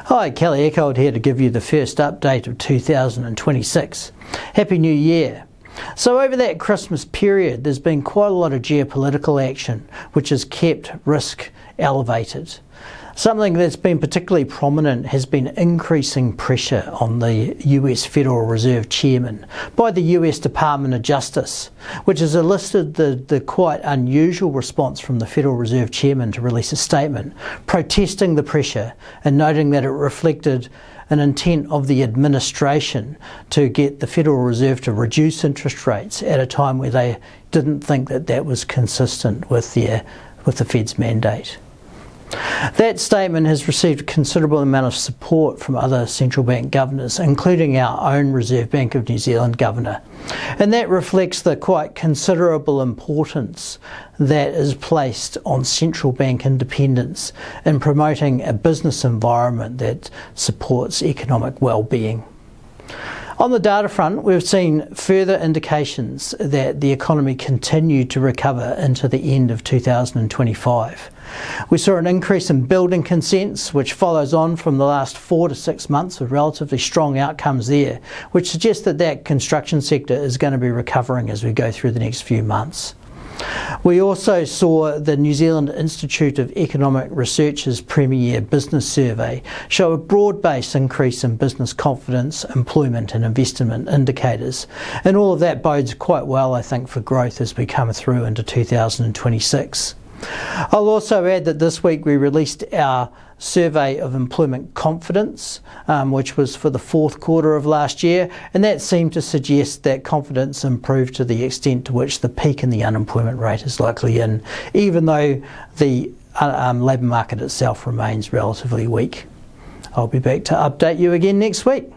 Hi, Kelly Eckhold here to give you the first update of 2026. Happy New Year. So over that Christmas period, there's been quite a lot of geopolitical action, which has kept risk elevated. Something that's been particularly prominent has been increasing pressure on the US Federal Reserve Chairman by the US Department of Justice, which has elicited the quite unusual response from the Federal Reserve Chairman to release a statement protesting the pressure and noting that it reflected an intent of the administration to get the Federal Reserve to reduce interest rates at a time where they didn't think that that was consistent with the Fed's mandate. That statement has received a considerable amount of support from other central bank governors, including our own Reserve Bank of New Zealand governor. And that reflects the quite considerable importance that is placed on central bank independence in promoting a business environment that supports economic well-being. On the data front, we've seen further indications that the economy continued to recover into the end of 2025. We saw an increase in building consents, which follows on from the last 4 to 6 months of relatively strong outcomes there, which suggests that that construction sector is going to be recovering as we go through the next few months. We also saw the New Zealand Institute of Economic Research's Premier Business Survey show a broad-based increase in business confidence, employment and investment indicators. And all of that bodes quite well, I think, for growth as we come through into 2026. I'll also add that this week we released our survey of employment confidence, which was for the fourth quarter of last year, and that seemed to suggest that confidence improved to the extent to which the peak in the unemployment rate is likely in, even though the labour market itself remains relatively weak. I'll be back to update you again next week.